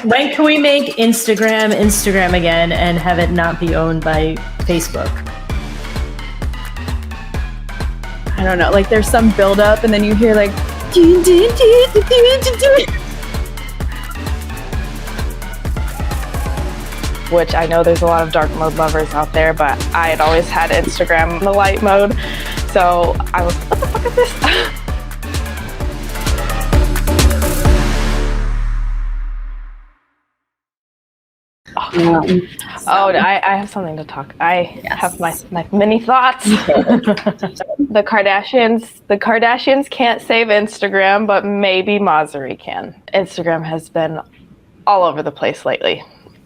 when can we make Instagram again and have it not be owned by Facebook? I don't know. Like there's some build up, and then you hear like. Which I know there's a lot of dark mode lovers out there, but I had always had Instagram in the light mode, so I was like, what the fuck is this? I have something to talk. I have my mini thoughts. The Kardashians can't save Instagram, but maybe Masri can. Instagram has been all over the place lately.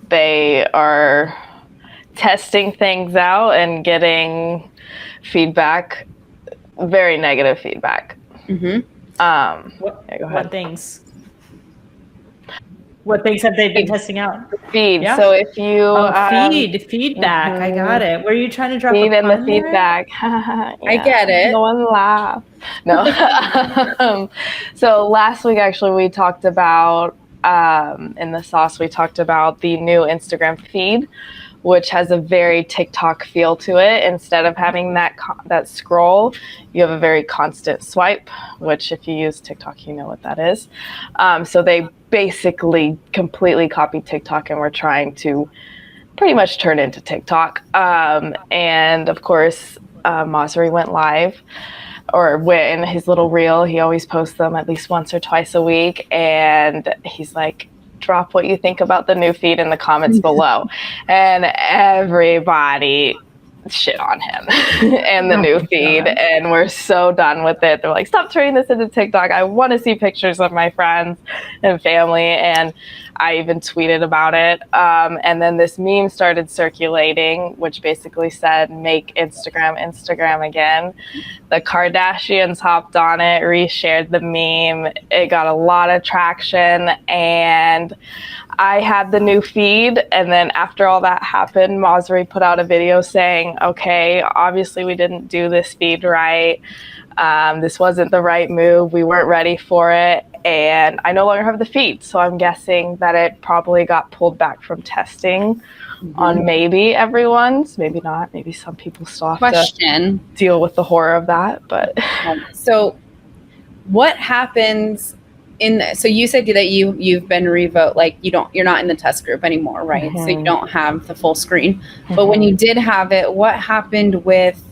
They are testing things out and getting feedback, very negative feedback. Mm-hmm. What things? What things have they been testing out? Feed. Yeah. So if you feedback. Mm-hmm. I got it. Were you trying to drop feed a in the feedback? Yeah. I get it. No one laugh. No. So last week, actually, we talked about in the sauce. We talked about the new Instagram feed, which has a very TikTok feel to it. Instead of having that scroll, you have a very constant swipe, which if you use TikTok, you know what that is. So they basically completely copied TikTok, and we're trying to pretty much turn into TikTok. And of course, Masri went live, or went in his little reel. He always posts them at least once or twice a week. And he's like, drop what you think about the new feed in the comments below. And everybody shit on him and the new feed. And we're so done with it. They're like, stop turning this into TikTok. I want to see pictures of my friends and family. And I even tweeted about it. And then this meme started circulating, which basically said, make Instagram again. The Kardashians hopped on it, reshared the meme. It got a lot of traction, and I had the new feed. And then after all that happened, Masri put out a video saying, okay, obviously we didn't do this feed right. This wasn't the right move. We weren't ready for it. And I no longer have the feed. So I'm guessing that it probably got pulled back from testing on maybe everyone's, maybe not. Maybe some people still have to deal with the horror of that. But so what happens so you said that you've been revoked, like you're not in the test group anymore, right? Mm-hmm. So you don't have the full screen. Mm-hmm. But when you did have it, what happened with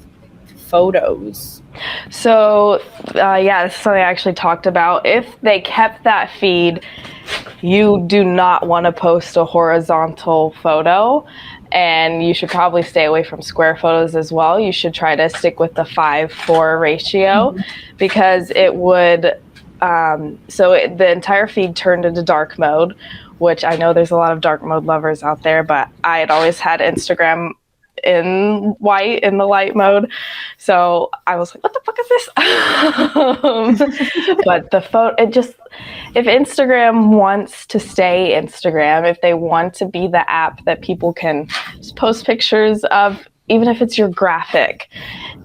photos? So, this is something I actually talked about. If they kept that feed, you do not want to post a horizontal photo, and you should probably stay away from square photos as well. You should try to stick with the 5:4 ratio, because it would, the entire feed turned into dark mode, which I know there's a lot of dark mode lovers out there, but I had always had Instagram in white in the light mode, so I was like, what the fuck is this? But the photo, if Instagram wants to stay Instagram, if they want to be the app that people can just post pictures of, even if it's your graphic,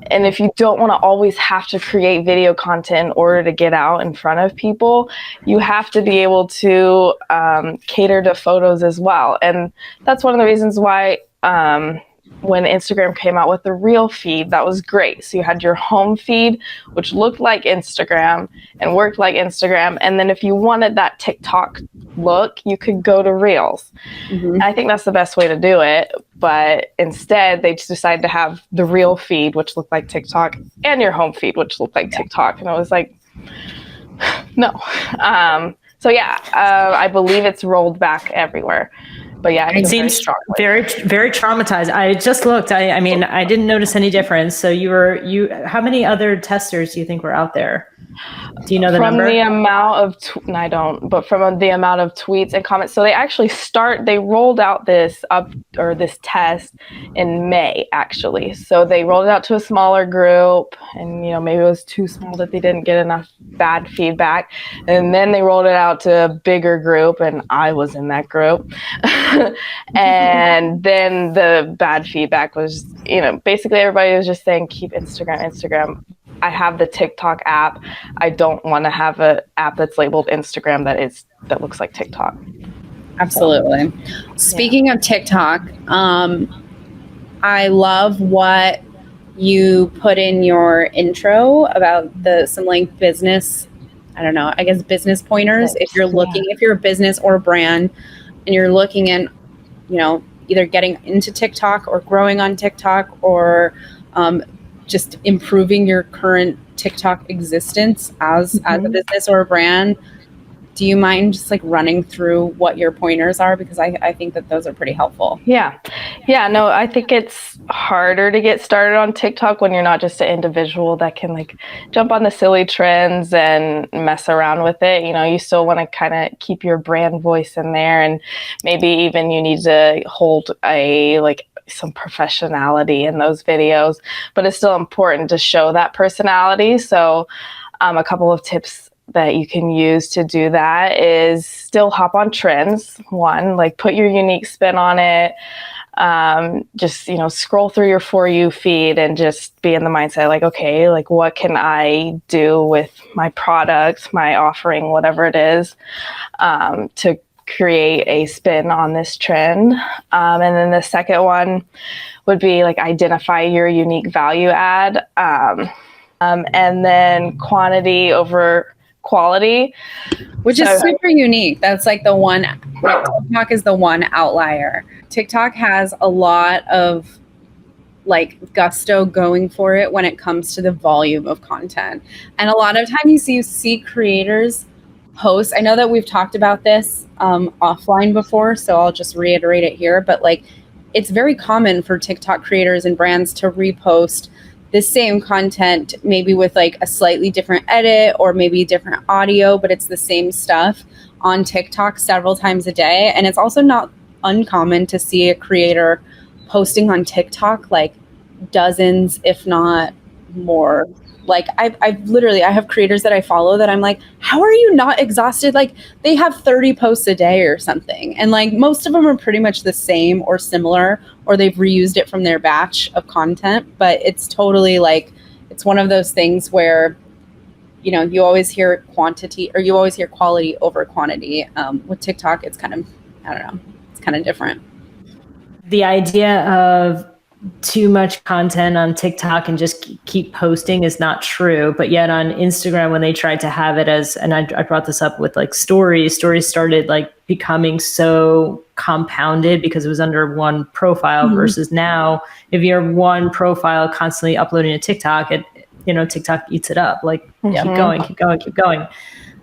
and if you don't want to always have to create video content in order to get out in front of people, you have to be able to cater to photos as well. And that's one of the reasons why when Instagram came out with the Reel feed, that was great. So you had your home feed, which looked like Instagram and worked like Instagram. And then if you wanted that TikTok look, you could go to Reels. Mm-hmm. I think that's the best way to do it. But instead, they just decided to have the Reel feed, which looked like TikTok, and your home feed, which looked like TikTok. And I was like, no. I believe it's rolled back everywhere. But yeah, it seems very, very traumatized. I just looked. I mean, I didn't notice any difference. So how many other testers do you think were out there? Do you know the number? From the amount of, I don't, but from the amount of tweets and comments. So they rolled out this test in May, actually. So they rolled it out to a smaller group, and maybe it was too small that they didn't get enough bad feedback. And then they rolled it out to a bigger group, and I was in that group. And then the bad feedback was, basically everybody was just saying, keep Instagram. I have the TikTok app. I don't want to have an app that's labeled Instagram that looks like TikTok. Absolutely. Speaking of TikTok, I love what you put in your intro about some like business, I don't know, I guess business pointers. If you're looking, if you're a business or a brand and you're looking at, either getting into TikTok or growing on TikTok or just improving your current TikTok existence as a business or a brand, do you mind just like running through what your pointers are? Because I think that those are pretty helpful. Yeah. No, I think it's harder to get started on TikTok when you're not just an individual that can like jump on the silly trends and mess around with it. You still want to kind of keep your brand voice in there, and maybe even you need to hold some professionality in those videos, but it's still important to show that personality. So a couple of tips that you can use to do that is still hop on trends. One, like put your unique spin on it. Just, scroll through your For You feed and just be in the mindset like, okay, like what can I do with my product, my offering, whatever it is, to create a spin on this trend. And then the second one would be like identify your unique value add. And then quantity over quality, which is super unique. That's like the one, like TikTok is the one outlier. TikTok has a lot of like gusto going for it when it comes to the volume of content. And a lot of times you see creators post, I know that we've talked about this offline before, so I'll just reiterate it here, but like it's very common for TikTok creators and brands to repost the same content, maybe with like a slightly different edit or maybe different audio, but it's the same stuff on TikTok several times a day. And it's also not uncommon to see a creator posting on TikTok like dozens, if not more. Like I have creators that I follow that I'm like, how are you not exhausted? Like they have 30 posts a day or something. And like most of them are pretty much the same or similar, or they've reused it from their batch of content. But it's totally like, it's one of those things where, you always hear quantity or you always hear quality over quantity. With TikTok, it's kind of, I don't know, it's kind of different. The idea of too much content on TikTok and just keep posting is not true. But yet on Instagram, when they tried to have it as, and I brought this up with like stories started like becoming so compounded because it was under one profile versus now, if you have one profile constantly uploading to TikTok, TikTok eats it up. Like keep going.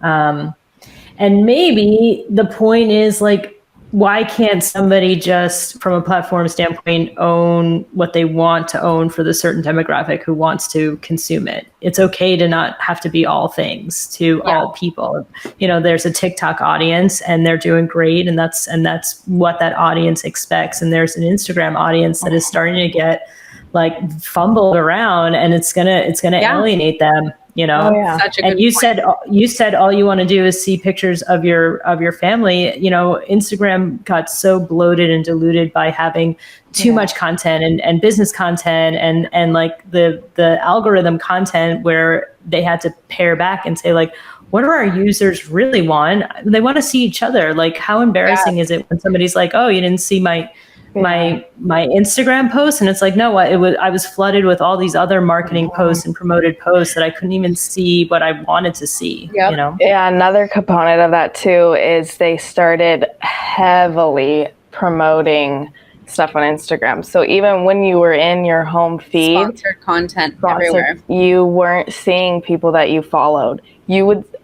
And maybe the point is like, why can't somebody just, from a platform standpoint, own what they want to own for the certain demographic who wants to consume it? It's okay to not have to be all things to all people. There's a TikTok audience and they're doing great, and that's what that audience expects. And there's an Instagram audience that is starting to get like fumbled around, and it's gonna alienate them. Such a good and you point. said all you want to do is see pictures of your family. Instagram got so bloated and diluted by having too much content and business content and like the algorithm content where they had to pare back and say like, what do our users really want? They want to see each other. Like, how embarrassing is it when somebody's like, oh, you didn't see my Instagram post? And it's like, no, I was flooded with all these other marketing posts and promoted posts that I couldn't even see what I wanted to see. Yeah, another component of that too is they started heavily promoting stuff on Instagram. So even when you were in your home feed, sponsored content everywhere, you weren't seeing people that you followed.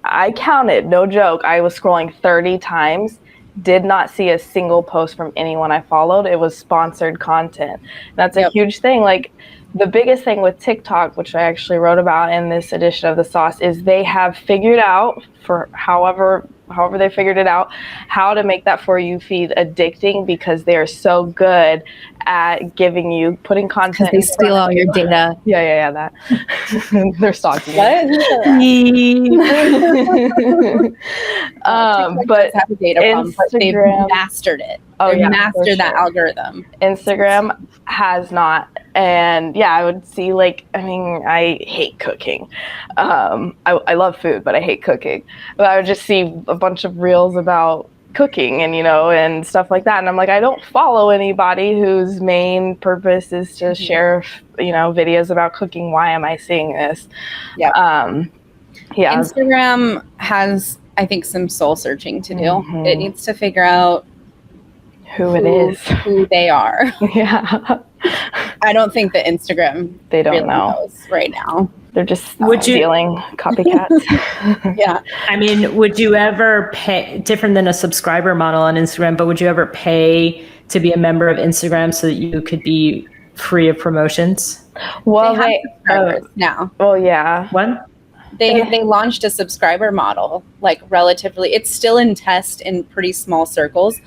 I counted, no joke, I was scrolling 30 times, did not see a single post from anyone I followed. It was sponsored content. That's a huge thing. Like the biggest thing with TikTok, which I actually wrote about in this edition of The Sauce, is they have figured out, for however they figured it out, how to make that For You feed addicting, because they are so good at putting content. They steal all your data. Yeah, that. They're stalking but have a data problem, but they've mastered it. They've mastered that algorithm. Instagram has not. And I would see I hate cooking. I love food, but I hate cooking. But I would just see a bunch of reels about cooking and, you know, and stuff like that. And I'm like, I don't follow anybody whose main purpose is to share, you know, videos about cooking. Why am I seeing this? Yeah. Yeah. Instagram has, I think, some soul searching to do. Mhm. It needs to figure out Who it is. who they are. Yeah. I don't think that Instagram They don't really know. knows right now. They're just Would you- stealing copycats. Yeah. I mean, would you ever pay, different than a subscriber model on Instagram, but would you ever pay to be a member of Instagram so that you could be free of promotions? Well, They have subscribers now. well, yeah. What? They launched a subscriber model, like relatively. It's still in test in pretty small circles,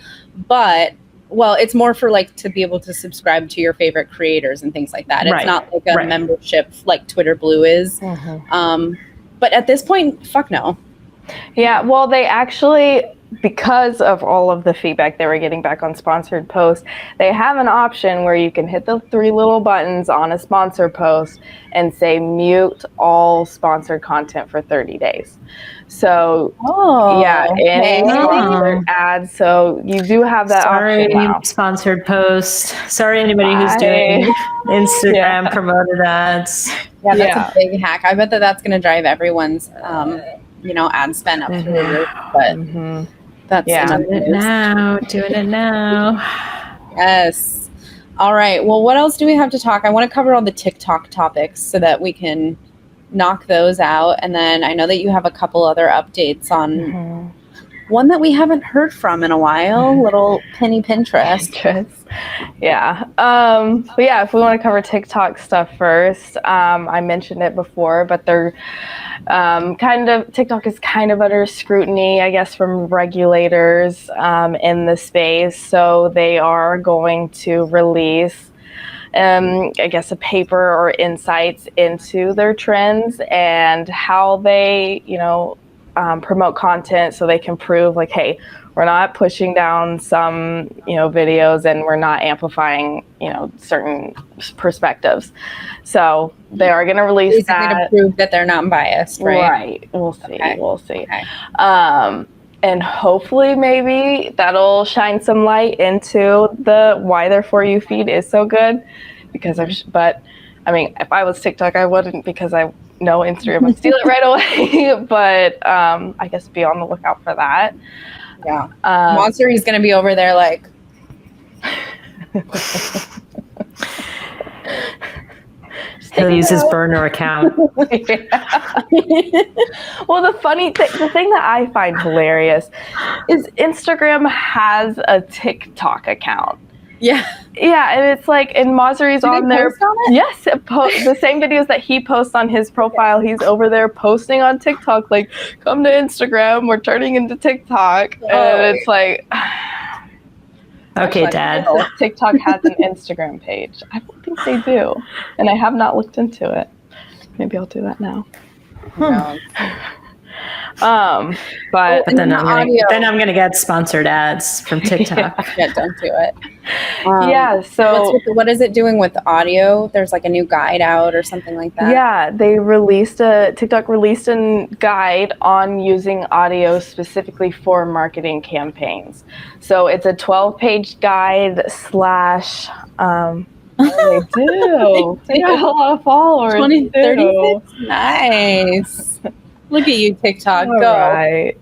but it's more for like to be able to subscribe to your favorite creators and things like that. It's Right. not like a Right. membership like Twitter Blue is. But at this point, fuck no. Yeah, well, they actually, because of all of the feedback they were getting back on sponsored posts, they have an option where you can hit the 3 little buttons on a sponsor post and say mute all sponsored content for 30 days. So, yeah, any sponsored ads. So you do have that Sorry, option now. sponsored post. Sorry, anybody who's Bye. doing Instagram Yeah. promoted ads. Yeah, that's Yeah. a big hack. I bet that's going to drive everyone's, ad spend up through the roof. But Mhm. that's Yeah. another Doing it news. now. Doing it now. Yes. All right. Well, what else do we have to talk? I want to cover all the TikTok topics so that we can knock those out. And then I know that you have a couple other updates on one that we haven't heard from in a while, little Penny Pinterest. Yeah. But yeah, if we want to cover TikTok stuff first, I mentioned it before, but they're TikTok is kind of under scrutiny, I guess, from regulators in the space. So they are going to release, I guess, a paper or insights into their trends and how they, promote content so they can prove like, hey, we're not pushing down some, videos and we're not amplifying, certain perspectives. So they are going to release Basically that. to prove that they're not biased, right? Right. We'll see. Okay. We'll see. Okay. And hopefully maybe that'll shine some light into the why their For You feed is so good. Because but I mean, if I was TikTok, I wouldn't, because I know Instagram would steal it right away. But I guess be on the lookout for that. Yeah. Monster, he's going to be over there like, He'll use his burner account. Well, the thing that I find hilarious is Instagram has a TikTok account. yeah. Yeah, and it's like, and Mozzi's Do they on there. post on it? Yes, the same videos that he posts on his profile, he's over there posting on TikTok, like, come to Instagram, we're turning into TikTok. And it's like, Okay, Dad. TikTok has an Instagram page. I don't think they do. And I have not looked into it. Maybe I'll do that now. No. But But then audio. I'm gonna get sponsored ads from TikTok. Yeah, don't do it. yeah, so What is it doing with the audio? There's like a new guide out or something like that. yeah, TikTok released a guide on using audio specifically for marketing campaigns. So it's a 12-page guide / what do they do? They got a lot of followers. 20, too. 36? Nice. Look at you, TikTok. All Go. right.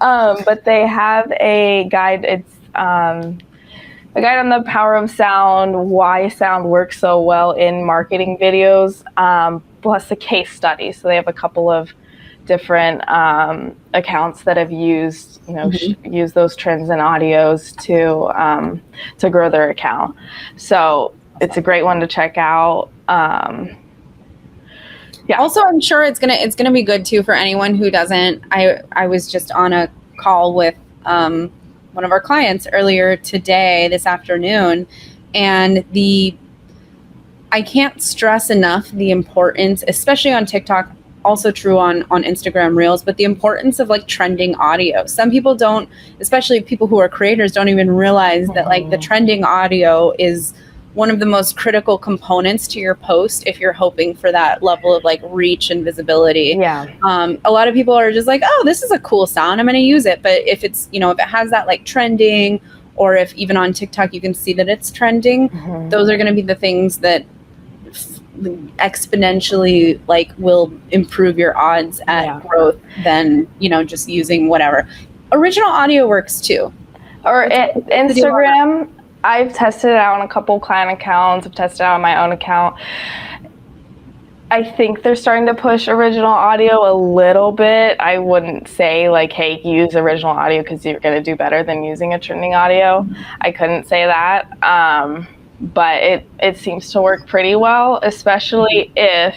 But they have a guide. It's a guide on the power of sound, why sound works so well in marketing videos, plus a case study. So they have a couple of different accounts that have used, use those trends and audios to grow their account. So it's a great one to check out. Yeah. Also, I'm sure it's gonna be good too for anyone who doesn't. I was just on a call with one of our clients earlier this afternoon, and I can't stress enough the importance, especially on TikTok, also true on Instagram Reels, but the importance of like trending audio. Some people don't, especially people who are creators, don't even realize that like the trending audio is one of the most critical components to your post if you're hoping for that level of like reach and visibility. Yeah. A lot of people are just like, oh, this is a cool sound, I'm going to use it. But if it's, you know, if it has that like trending, or if even on TikTok you can see that it's trending, those are going to be the things that exponentially like will improve your odds at growth than, you know, just using whatever. Original audio works too. Or Instagram, I've tested it out on a couple client accounts. I've tested it out on my own account. I think they're starting to push original audio a little bit. I wouldn't say like, hey, use original audio because you're going to do better than using a trending audio. I couldn't say that. But it seems to work pretty well, especially if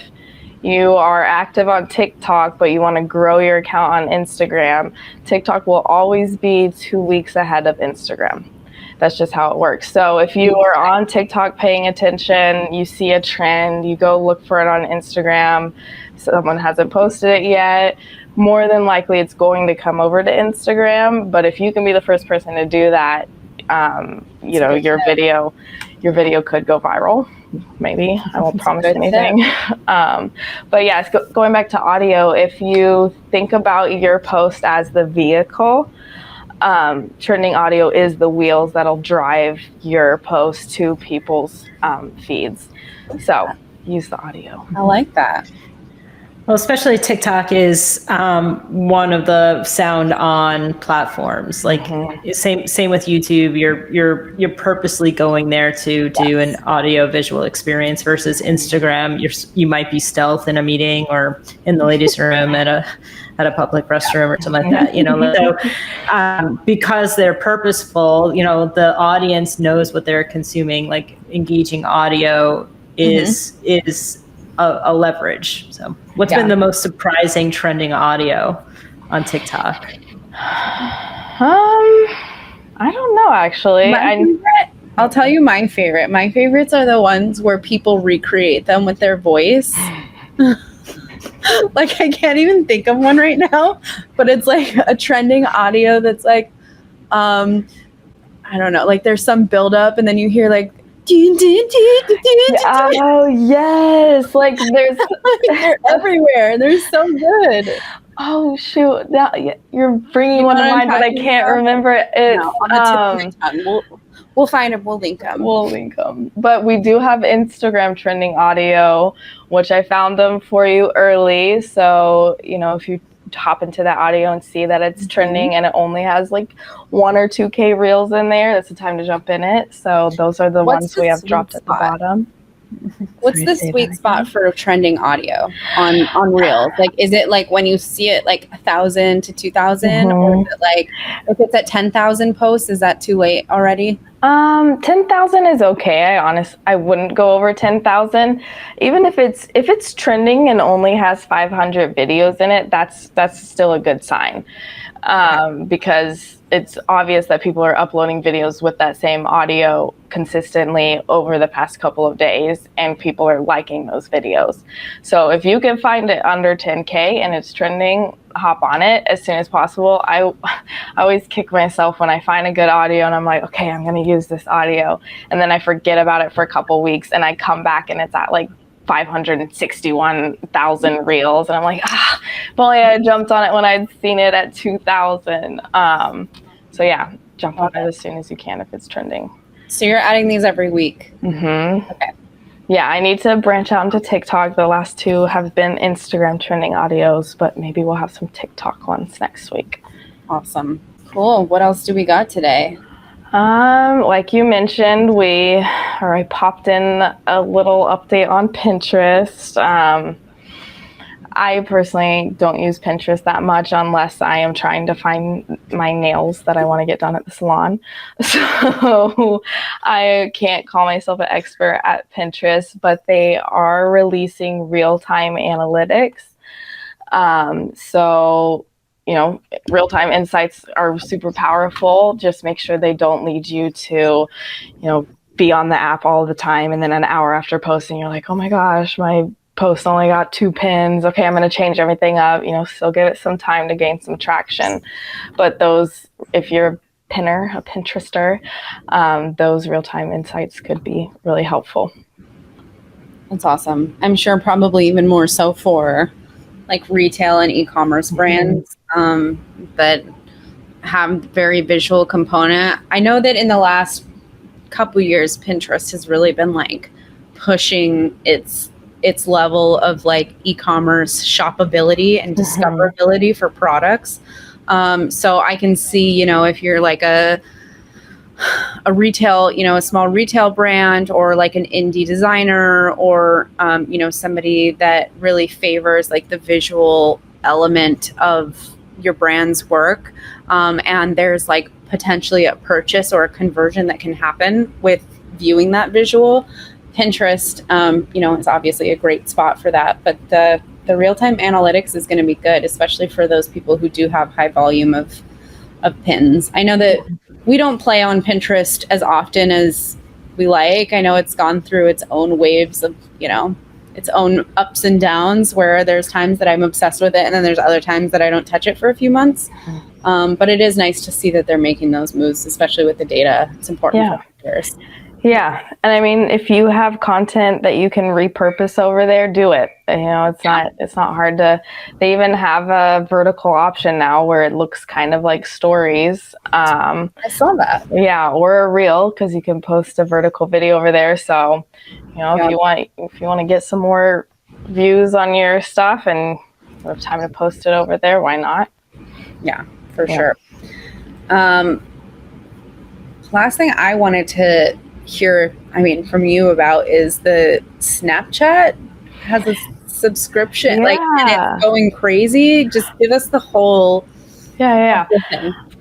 you are active on TikTok, but you want to grow your account on Instagram. TikTok will always be 2 weeks ahead of Instagram. That's just how it works. So if you are on TikTok paying attention, you see a trend, you go look for it on Instagram, someone hasn't posted it yet, more than likely it's going to come over to Instagram. But if you can be the first person to do that, you know, your video could go viral. Maybe. I won't promise anything. But yes, going back to audio, if you think about your post as the vehicle, trending audio is the wheels that'll drive your post to people's feeds. So use the audio. I like that. Well, especially TikTok is one of the sound on platforms. Like same with YouTube. You're purposely going there to do an audio visual experience versus Instagram. You might be stealth in a meeting or in the ladies' room at a public restroom or something like that. You know, so because they're purposeful, you know, the audience knows what they're consuming. Like engaging audio is a leverage. So what's been the most surprising trending audio on TikTok? I don't know, actually. I'll tell you my favorite. My favorites are the ones where people recreate them with their voice. Like, I can't even think of one right now, but it's like a trending audio that's like, I don't know, like there's some buildup and then you hear like, oh yes, like they're everywhere. They're so good. Oh shoot, now you're bringing one to mind, but I can't remember it. It's on the tip of my tongue. We'll find them. We'll link them. But we do have Instagram trending audio, which I found them for you early. So you know, if you hop into that audio and see that it's trending and it only has like 1 or 2K reels in there, that's the time to jump in it. So those are the ones we have dropped at the bottom. What's the sweet spot for trending audio on reels? Like, is it like when you see it like 1,000 to 2,000, or is it like if it's at 10,000 posts, is that too late already? 10,000 is okay. I wouldn't go over 10,000. Even if it's trending and only has 500 videos in it, that's still a good sign. Because it's obvious that people are uploading videos with that same audio consistently over the past couple of days, and people are liking those videos. So if you can find it under 10K and it's trending, hop on it as soon as possible. I always kick myself when I find a good audio and I'm like, okay, I'm going to use this audio. And then I forget about it for a couple weeks and I come back and it's at like 561,000 reels. And I'm like, if only I had jumped on it when I'd seen it at 2,000. So yeah, jump on it as soon as you can if it's trending. So you're adding these every week? Mm-hmm. Okay. Yeah, I need to branch out into TikTok. The last 2 have been Instagram trending audios, but maybe we'll have some TikTok ones next week. Awesome. Cool. What else do we got today? Like you mentioned, I popped in a little update on Pinterest. I personally don't use Pinterest that much unless I am trying to find my nails that I want to get done at the salon. So I can't call myself an expert at Pinterest, but they are releasing real-time analytics. So, you know, real-time insights are super powerful. Just make sure they don't lead you to, you know, be on the app all the time. And then an hour after posting, you're like, oh my gosh, my post only got 2 pins. Okay, I'm going to change everything up. You know, still give it some time to gain some traction. But those, if you're pinner, a Pinterester, those real-time insights could be really helpful. That's awesome. I'm sure probably even more so for like retail and e-commerce brands that have very visual component. I know that in the last couple years, Pinterest has really been like pushing its level of like e-commerce shoppability and discoverability for products. So I can see, you know, if you're like a retail, you know, a small retail brand or like an indie designer or, you know, somebody that really favors like the visual element of your brand's work. And there's like potentially a purchase or a conversion that can happen with viewing that visual. Pinterest, you know, is obviously a great spot for that, but the real-time analytics is going to be good, especially for those people who do have high volume of pins. I know that we don't play on Pinterest as often as we like. I know it's gone through its own waves of, you know, its own ups and downs where there's times that I'm obsessed with it and then there's other times that I don't touch it for a few months. But it is nice to see that they're making those moves, especially with the data. It's important for marketers. Yeah. And I mean, if you have content that you can repurpose over there, do it. You know, it's not hard to, they even have a vertical option now where it looks kind of like stories. I saw that. Yeah. Or a reel, because you can post a vertical video over there. So, you know, if you want to get some more views on your stuff and you have time to post it over there, why not? Yeah, for sure. Last thing I wanted to hear, I mean, from you about is the Snapchat has a subscription, like, and it's going crazy. Just give us the whole thing.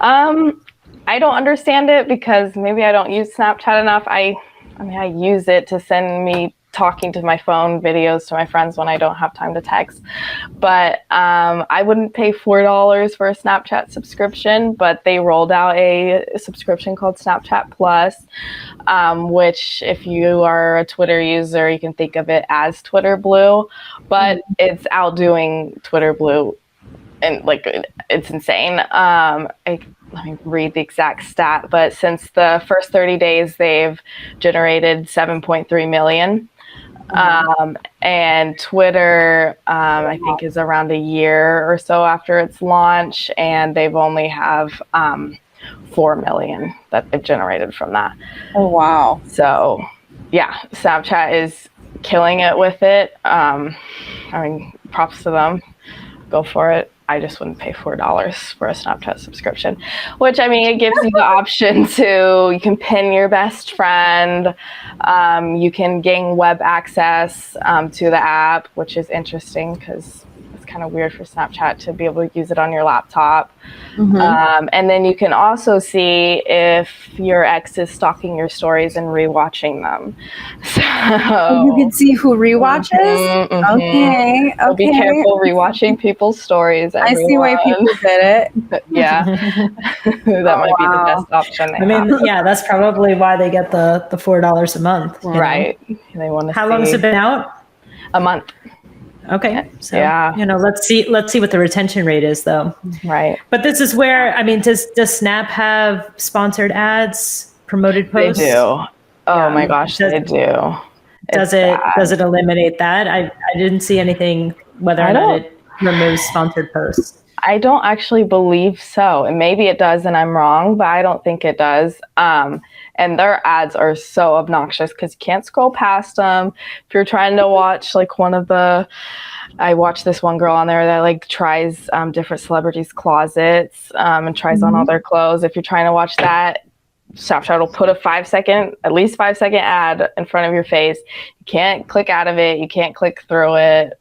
I don't understand it because maybe I don't use Snapchat enough. I mean, I use it to send me talking to my phone videos to my friends when I don't have time to text. But I wouldn't pay $4 for a Snapchat subscription, but they rolled out a subscription called Snapchat Plus, which if you are a Twitter user, you can think of it as Twitter Blue, but it's outdoing Twitter Blue. And like, it's insane. Let me read the exact stat, but since the first 30 days, they've generated 7.3 million. And Twitter, I think, is around a year or so after its launch, and they've only have 4 million that they've generated from that. Oh, wow. So, yeah, Snapchat is killing it with it. I mean, props to them. Go for it. I just wouldn't pay $4 for a Snapchat subscription, which, I mean, it gives you the option to, you can pin your best friend, you can gain web access to the app, which is interesting because it's kind of weird for Snapchat to be able to use it on your laptop. And then you can also see if your ex is stalking your stories and rewatching them. So you can see who rewatches? Okay. So be careful rewatching people's stories. Everyone. I see why people did it. Yeah. That might be the best option. I mean, yeah, that's probably why they get the $4 a month. Right. They want to How long has it been out? A month. Okay. So, yeah. you know, let's see what the retention rate is though. Right. But this is where, I mean, does Snap have sponsored ads, promoted posts? They do. Oh my gosh, they do. Does it eliminate that? I didn't see anything whether or not it removes sponsored posts. I don't actually believe so. And maybe it does and I'm wrong, but I don't think it does. And their ads are so obnoxious because you can't scroll past them. If you're trying to watch like I watched this one girl on there that like tries different celebrities' closets and tries on all their clothes. If you're trying to watch that, Snapchat will put at least 5 second ad in front of your face. You can't click out of it. You can't click through it.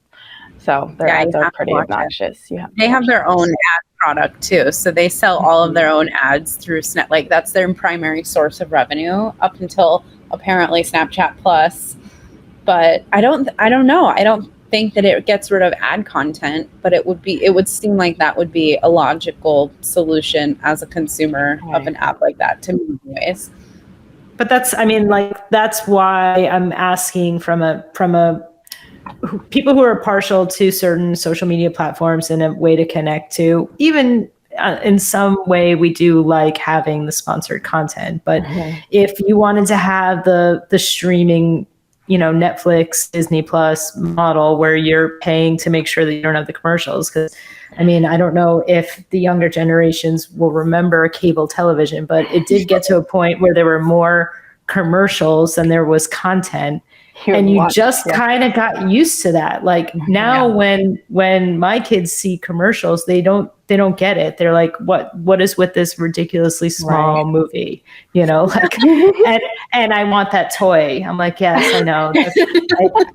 So their ads are pretty obnoxious. They have their own ad product too. So they sell all of their own ads through Snap. Like that's their primary source of revenue up until apparently Snapchat Plus. But I don't know. I don't think that it gets rid of ad content, but it would seem like that would be a logical solution as a consumer of an app like that to me anyways. But that's why I'm asking from a people who are partial to certain social media platforms and a way to connect to, even in some way we do like having the sponsored content. But if you wanted to have the streaming, Netflix, Disney Plus model where you're paying to make sure that you don't have the commercials, because I mean, I don't know if the younger generations will remember cable television, but it did get to a point where there were more commercials than there was content. And you just kind of got used to that. Like now when my kids see commercials, they don't get it. They're like, what is with this ridiculously small movie? And I want that toy. I'm like, yes, I know.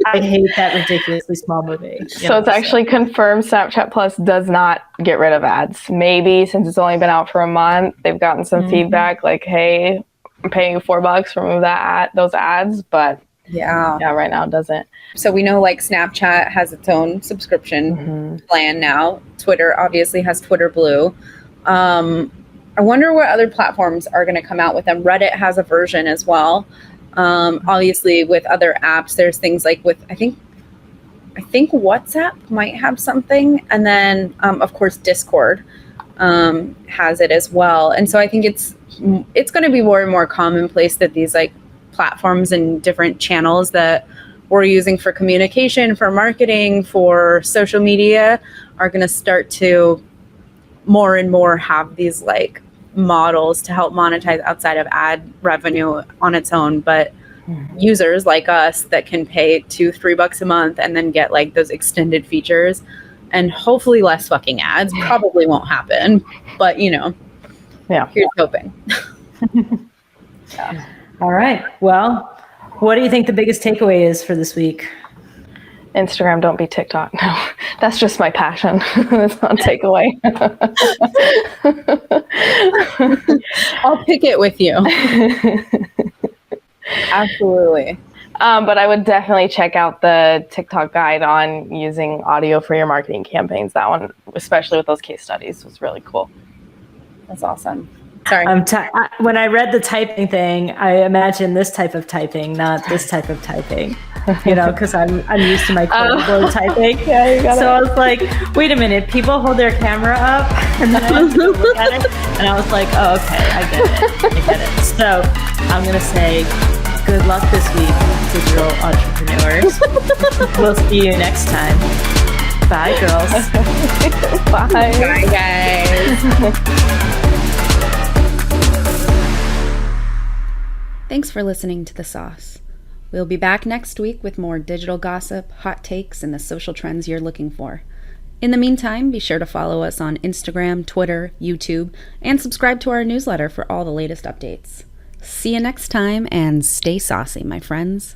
I hate that ridiculously small movie. So it's actually confirmed Snapchat Plus does not get rid of ads. Maybe since it's only been out for a month, they've gotten some feedback like, hey, I'm paying you $4 to remove those ads, but yeah, right now it doesn't. So we know like Snapchat has its own subscription plan now. Twitter obviously has Twitter Blue. I wonder what other platforms are going to come out with them. Reddit has a version as well. Obviously with other apps, there's things like with, I think WhatsApp might have something. And then of course Discord has it as well. And so I think it's going to be more and more commonplace that these like platforms and different channels that we're using for communication, for marketing, for social media are going to start to more and more have these like models to help monetize outside of ad revenue on its own. But users like us that can pay $2-3 a month and then get like those extended features and hopefully less fucking ads, probably won't happen. But here's hoping. All right. Well, what do you think the biggest takeaway is for this week? Instagram, don't be TikTok. No, that's just my passion. That's not takeaway. I'll pick it with you. Absolutely. But I would definitely check out the TikTok guide on using audio for your marketing campaigns. That one, especially with those case studies, was really cool. That's awesome. Sorry. When I read the typing thing, I imagined this type of typing, not this type of typing. Because I'm used to my keyboard typing. So I was like, wait a minute, people hold their camera up, and then I look at it, and I was like, oh, okay, I get it. So I'm gonna say, good luck this week, digital entrepreneurs. We'll see you next time. Bye, girls. Bye. Bye, guys. Thanks for listening to The Sauce. We'll be back next week with more digital gossip, hot takes, and the social trends you're looking for. In the meantime, be sure to follow us on Instagram, Twitter, YouTube, and subscribe to our newsletter for all the latest updates. See you next time, and stay saucy, my friends.